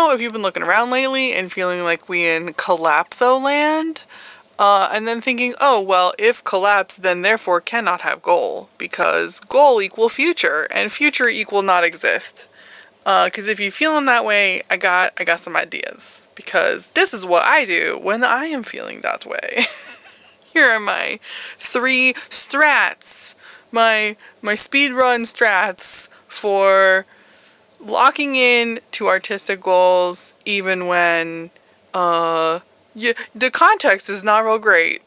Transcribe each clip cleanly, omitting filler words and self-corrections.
know if you've been looking around lately and feeling like we in collapso land, and then thinking, oh, well, if collapse, then therefore cannot have goal, because goal equal future, and future equal not exist. Because if you're feeling that way, I got some ideas, because this is what I do when I am feeling that way. Here are my 3 strats, my speedrun strats for locking in to artistic goals, even when the context is not real great.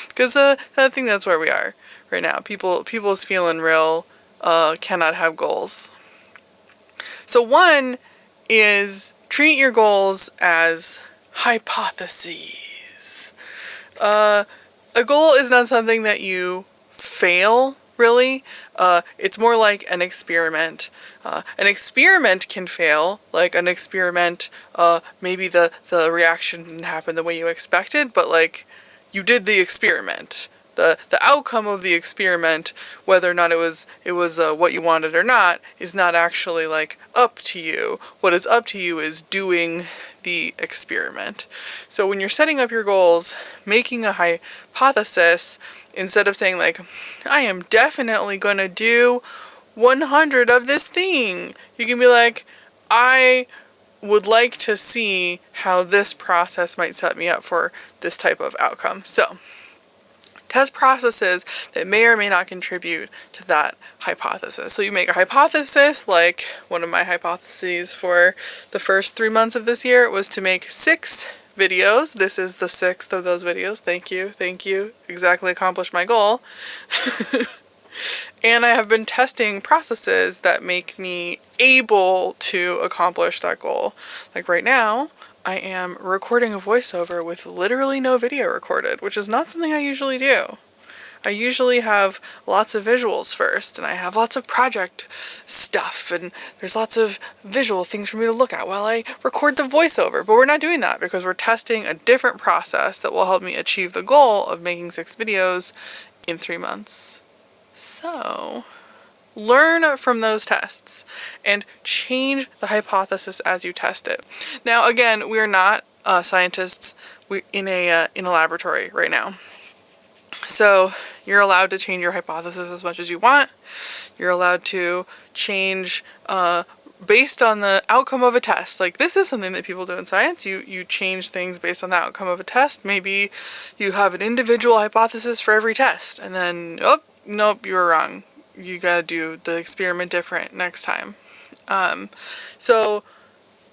Because I think that's where we are right now. People's feeling real cannot have goals. So one is treat your goals as hypotheses. A goal is not something that you fail, really. It's more like an experiment. An experiment can fail, like an experiment, maybe the reaction didn't happen the way you expected, but like, you did the experiment. The outcome of the experiment, whether or not it was what you wanted or not, is not actually like up to you. What is up to you is doing the experiment. So when you're setting up your goals, making a hypothesis, instead of saying like, I am definitely gonna do 100 of this thing, you can be like, I would like to see how this process might set me up for this type of outcome. So test processes that may or may not contribute to that hypothesis. So you make a hypothesis, like one of my hypotheses for the first 3 months of this year was to make 6 videos. This is the 6th of those videos. Thank you. Exactly accomplished my goal. And I have been testing processes that make me able to accomplish that goal. Like right now, I am recording a voiceover with literally no video recorded, which is not something I usually do. I usually have lots of visuals first, and I have lots of project stuff, and there's lots of visual things for me to look at while I record the voiceover. But we're not doing that because we're testing a different process that will help me achieve the goal of making 6 videos in 3 months. So learn from those tests and change the hypothesis as you test it. Now, again, we are not scientists. We're in a laboratory right now. So you're allowed to change your hypothesis as much as you want. You're allowed to change based on the outcome of a test. Like, this is something that people do in science. You change things based on the outcome of a test. Maybe you have an individual hypothesis for every test, and then, oh, nope, you were wrong. You gotta do the experiment different next time. So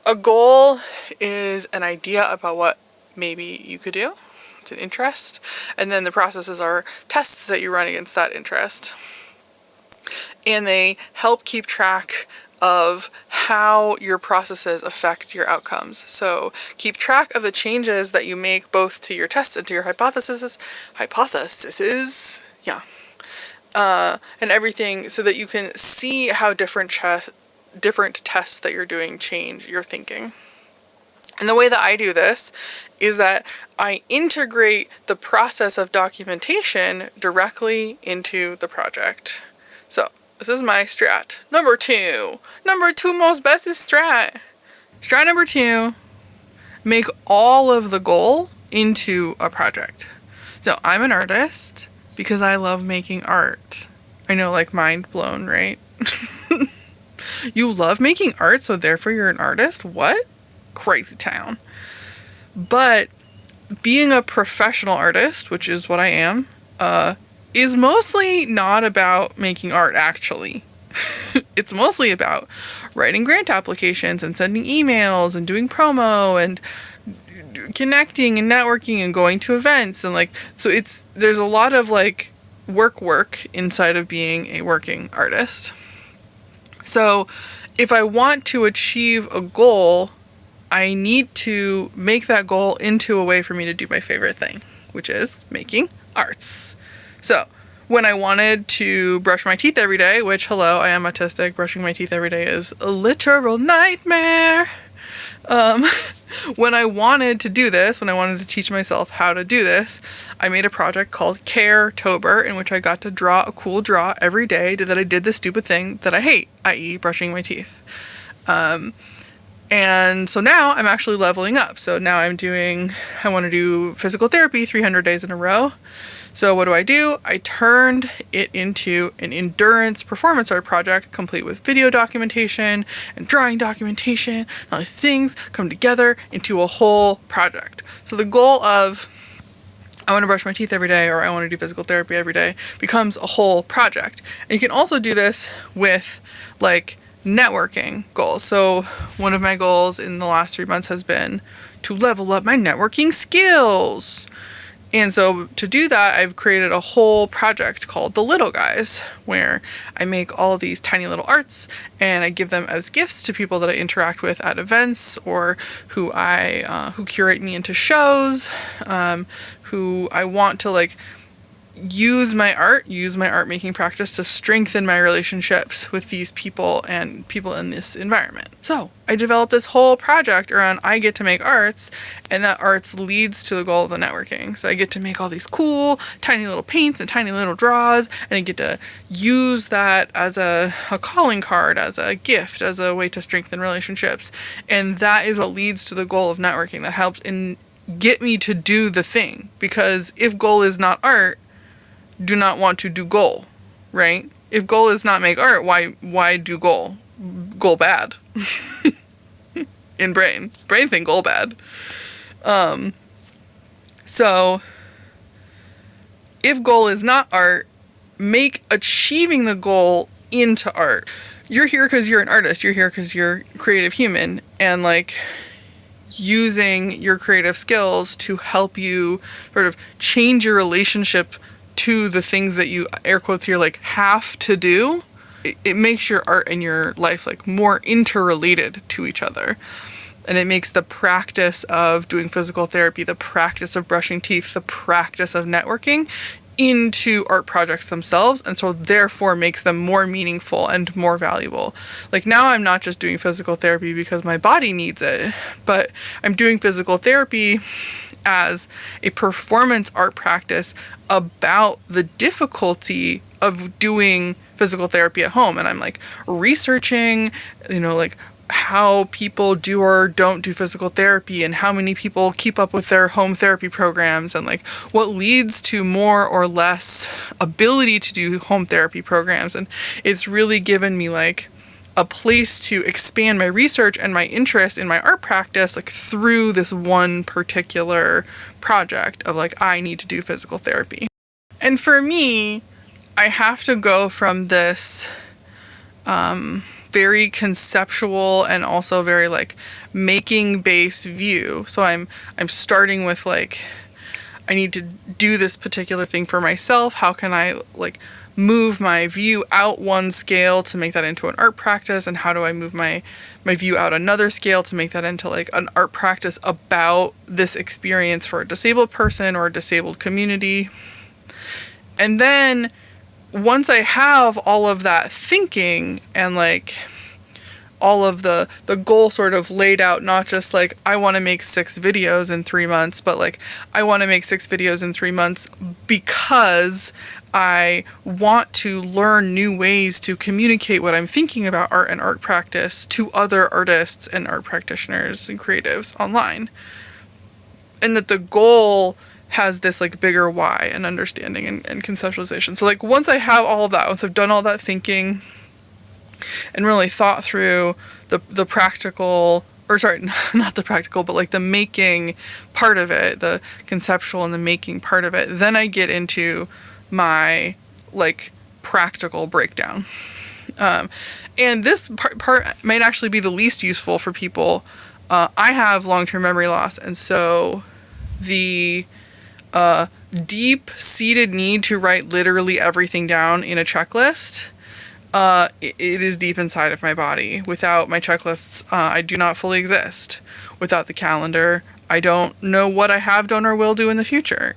a goal is an idea about what maybe you could do. It's an interest. And then the processes are tests that you run against that interest. And they help keep track of how your processes affect your outcomes. So keep track of the changes that you make both to your tests and to your hypotheses. Yeah. And everything, so that you can see how different tests that you're doing change your thinking. And the way that I do this is that I integrate the process of documentation directly into the project. So this is my strat. Number 2 most bestest strat. Strat number 2, make all of the goal into a project. So I'm an artist because I love making art. I know, like, mind blown, right? You love making art, so therefore you're an artist? What? Crazy town. But being a professional artist, which is what I am, is mostly not about making art, actually. It's mostly about writing grant applications and sending emails and doing promo and connecting and networking and going to events, and like, so there's a lot of like work inside of being a working artist. So if I want to achieve a goal, I need to make that goal into a way for me to do my favorite thing, which is making arts. So when I wanted to brush my teeth every day, which, hello, I am autistic, brushing my teeth every day is a literal nightmare. When I wanted to do this, when I wanted to teach myself how to do this, I made a project called Care-tober, in which I got to draw a cool draw every day that I did the stupid thing that I hate, i.e. brushing my teeth. And so now I'm actually leveling up. So now I want to do physical therapy 300 days in a row. So what do? I turned it into an endurance performance art project, complete with video documentation and drawing documentation. And all these things come together into a whole project. So the goal of I want to brush my teeth every day, or I want to do physical therapy every day, becomes a whole project. And you can also do this with like networking goals. So one of my goals in the last 3 months has been to level up my networking skills. And so to do that, I've created a whole project called The Little Guys, where I make all of these tiny little arts and I give them as gifts to people that I interact with at events, or who curate me into shows, who I want to like use my art making practice to strengthen my relationships with these people and people in this environment. So I developed this whole project around I get to make arts, and that arts leads to the goal of the networking. So I get to make all these cool tiny little paints and tiny little draws, and I get to use that as a calling card, as a gift, as a way to strengthen relationships. And that is what leads to the goal of networking, that helps get me to do the thing. Because if goal is not art, do not want to do goal, right? If goal is not make art, why do goal? Goal bad. In brain think goal bad. So if goal is not art, make achieving the goal into art. You're here because you're an artist. You're here because you're a creative human, and like using your creative skills to help you sort of change your relationship to the things that you, air quotes here, like have to do. It makes your art and your life like more interrelated to each other. And it makes the practice of doing physical therapy, the practice of brushing teeth, the practice of networking into art projects themselves, and so therefore makes them more meaningful and more valuable. Like now I'm not just doing physical therapy because my body needs it, but I'm doing physical therapy as a performance art practice about the difficulty of doing physical therapy at home. And I'm like researching, like how people do or don't do physical therapy, and how many people keep up with their home therapy programs, and like what leads to more or less ability to do home therapy programs. And it's really given me like a place to expand my research and my interest in my art practice, like through this one particular project of like, I need to do physical therapy. And for me, I have to go from this very conceptual and also very like making based view. So I'm starting with like, I need to do this particular thing for myself. How can I like move my view out one scale to make that into an art practice? And how do I move my view out another scale to make that into like an art practice about this experience for a disabled person or a disabled community? And then once I have all of that thinking and like all of the goal sort of laid out, not just like I want to make 6 videos in 3 months, but like I want to make 6 videos in 3 months because I want to learn new ways to communicate what I'm thinking about art and art practice to other artists and art practitioners and creatives online. And that the goal has this like bigger why and understanding and conceptualization. So like once I have all of that, once I've done all that thinking and really thought through the practical, or sorry, not the practical, but like the making part of it, the conceptual and the making part of it, then I get into my like practical breakdown. And this part might actually be the least useful for people. I have long-term memory loss, and so the deep-seated need to write literally everything down in a checklist, it is deep inside of my body. Without my checklists, I do not fully exist. Without the calendar, I don't know what I have done or will do in the future.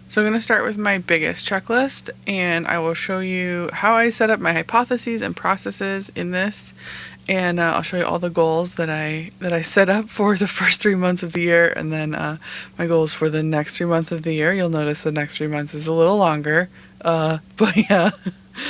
So I'm going to start with my biggest checklist, and I will show you how I set up my hypotheses and processes in this. And I'll show you all the goals that I set up for the first 3 months of the year, and then my goals for the next 3 months of the year. You'll notice the next 3 months is a little longer, but yeah.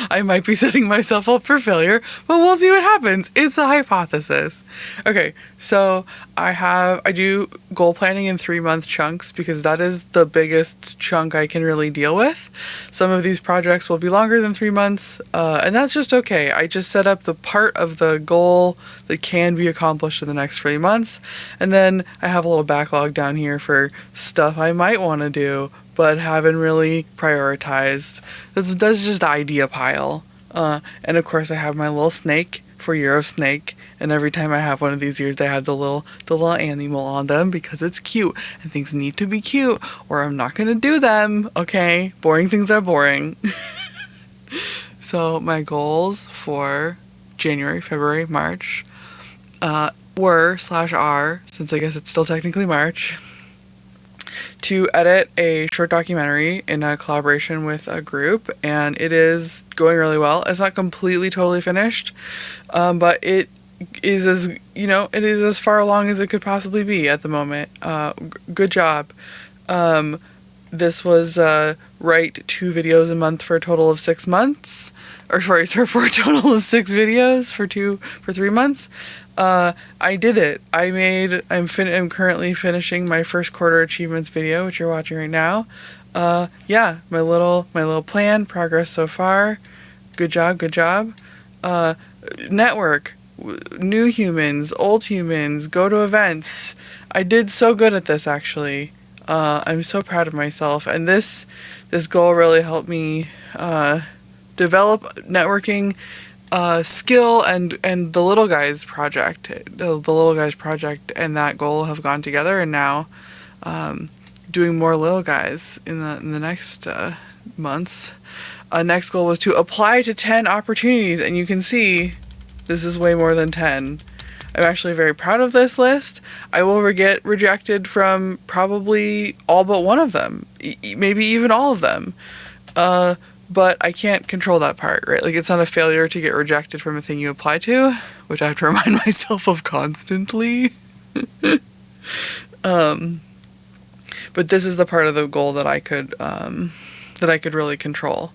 I might be setting myself up for failure, but we'll see what happens. It's a hypothesis. Okay, so I do goal planning in 3-month chunks because that is the biggest chunk I can really deal with. Some of these projects will be longer than 3 months, and that's just okay. I just set up the part of the goal that can be accomplished in the next 3 months, and then I have a little backlog down here for stuff I might want to do but haven't really prioritized. That's just the idea pile. And of course I have my little snake for Year of Snake, and every time I have one of these years, they have the little animal on them because it's cute, and things need to be cute, or I'm not gonna do them, okay? Boring things are boring. So my goals for January, February, March were/are, since I guess it's still technically March, to edit a short documentary in a collaboration with a group, and it is going really well. It's not completely totally finished, but it is as far along as it could possibly be at the moment. Good job. This was write 2 videos a month for a total of 6 months, for a total of 6 videos for 3 months. I did it. I'm currently finishing my first quarter achievements video, which you're watching right now. Yeah, my little plan, progress so far. Good job. Network, new humans, old humans, go to events. I did so good at this, actually. I'm so proud of myself, and this goal really helped me develop networking skill, and the Little Guys project. The Little Guys project and that goal have gone together, and now doing more Little Guys in the next months. Next goal was to apply to 10 opportunities, and you can see this is way more than 10. I'm actually very proud of this list. I will get rejected from probably all but one of them, maybe even all of them. But I can't control that part, right? Like, it's not a failure to get rejected from a thing you apply to, which I have to remind myself of constantly. But this is the part of the goal that I could really control.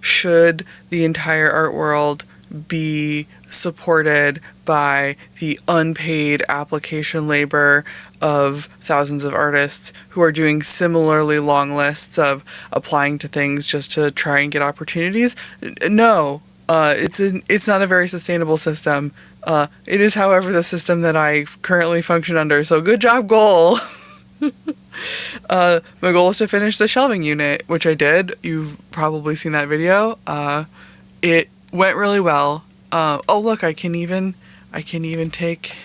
Should the entire art world be supported by the unpaid application labor of thousands of artists who are doing similarly long lists of applying to things just to try and get opportunities? No, it's not a very sustainable system. It is, however, the system that I currently function under, so good job, goal! My goal is to finish the shelving unit, which I did. You've probably seen that video. It went really well. Oh look, I can even take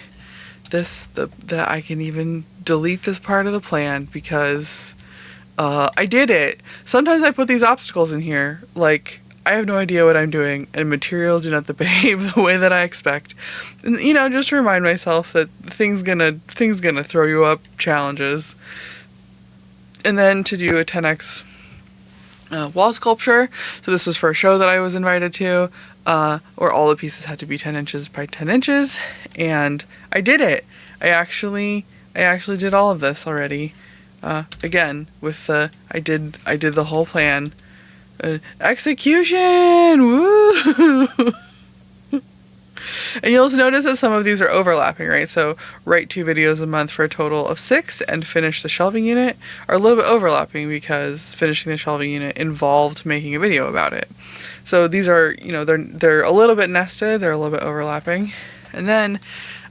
this, I can even delete this part of the plan because I did it. Sometimes I put these obstacles in here, like I have no idea what I'm doing, and materials do not behave the way that I expect. And, just to remind myself that things gonna throw you up challenges. And then to do a 10x wall sculpture. So this was for a show that I was invited to, where all the pieces had to be 10 inches by 10 inches, and I did it. I actually did all of this already. Again, with I did the whole plan. Execution! Woo! And you'll also notice that some of these are overlapping, right? So write 2 videos a month for a total of 6 and finish the shelving unit are a little bit overlapping because finishing the shelving unit involved making a video about it. So these are, they're a little bit nested, they're a little bit overlapping. And then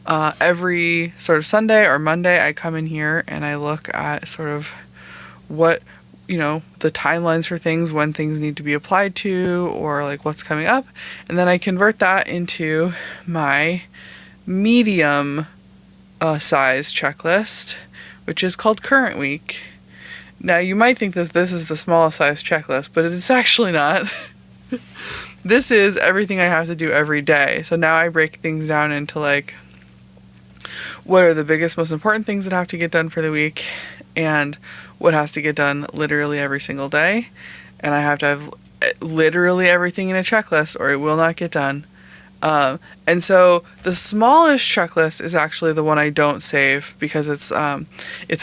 every sort of Sunday or Monday I come in here and I look at sort of what, the timelines for things, when things need to be applied to, or like what's coming up. And then I convert that into my medium size checklist, which is called Current Week. Now you might think that this is the smallest size checklist, but it's actually not. This is everything I have to do every day. So now I break things down into like, what are the biggest, most important things that have to get done for the week, and what has to get done literally every single day. And I have to have literally everything in a checklist or it will not get done. And so the smallest checklist is actually the one I don't save because its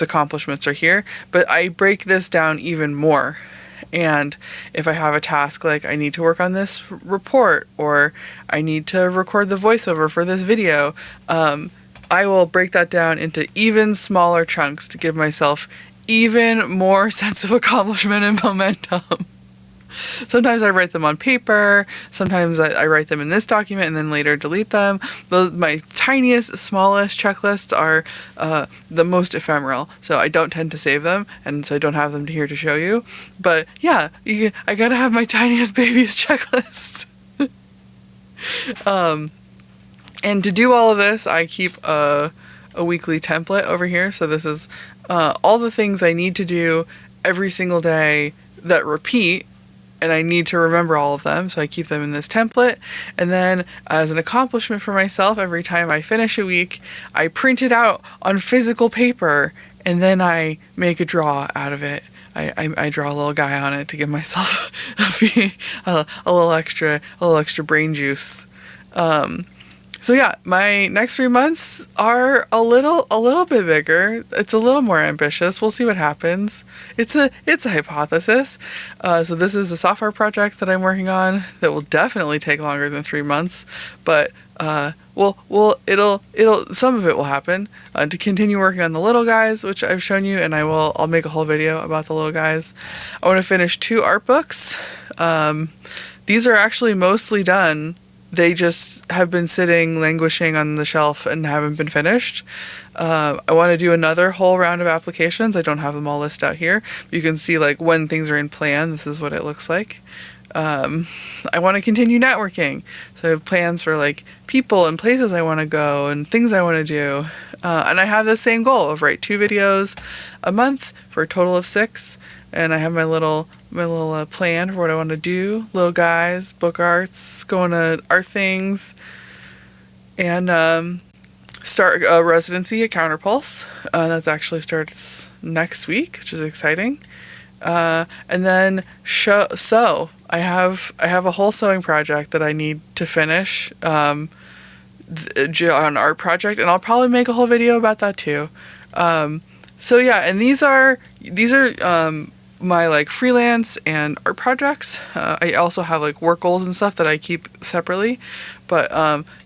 accomplishments are here, but I break this down even more. And if I have a task like I need to work on this report, or I need to record the voiceover for this video, I will break that down into even smaller chunks to give myself even more sense of accomplishment and momentum. Sometimes I write them on paper, sometimes I write them in this document and then later delete them. My tiniest, smallest checklists are the most ephemeral, so I don't tend to save them, and so I don't have them here to show you. But yeah, I gotta have my tiniest baby's checklist. And to do all of this, I keep a weekly template over here. So this is all the things I need to do every single day that repeat, and I need to remember all of them, so I keep them in this template. And then as an accomplishment for myself, every time I finish a week, I print it out on physical paper, and then I make a draw out of it. I draw a little guy on it to give myself a little extra brain juice. So yeah, my next 3 months are a little bit bigger. It's a little more ambitious. We'll see what happens. It's a hypothesis. So this is a software project that I'm working on that will definitely take longer than 3 months, but it'll some of it will happen. To continue working on the little guys, which I've shown you, and I'll make a whole video about the little guys. I want to finish 2 art books. These are actually mostly done. They just have been sitting, languishing on the shelf and haven't been finished. I want to do another whole round of applications. I don't have them all listed out here. You can see like when things are in plan, this is what it looks like. I want to continue networking. So I have plans for like people and places I want to go and things I want to do. And I have the same goal of write 2 videos a month for a total of 6. And I have my little plan for what I want to do. Little guys, book arts, going to art things, and start a residency at Counterpulse. That actually starts next week, which is exciting. And then I have a whole sewing project that I need to finish on an art project, and I'll probably make a whole video about that too. So yeah, and these are my like freelance and art projects. I also have like work goals and stuff that I keep separately. But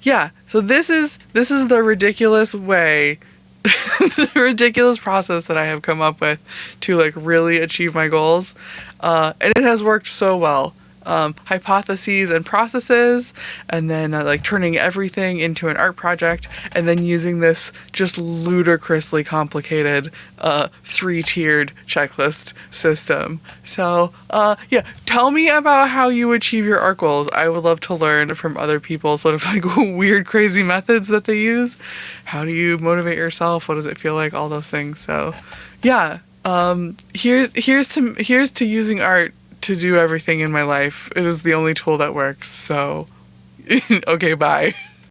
yeah, so this is the ridiculous way, the ridiculous process that I have come up with to like really achieve my goals. And it has worked so well. Hypotheses and processes, and then like turning everything into an art project, and then using this just ludicrously complicated 3-tiered checklist system. So yeah, tell me about how you achieve your art goals. I would love to learn from other people sort of like weird, crazy methods that they use. How do you motivate yourself? What does it feel like? All those things. So yeah, here's to using art to do everything in my life. It is the only tool that works. So okay, bye.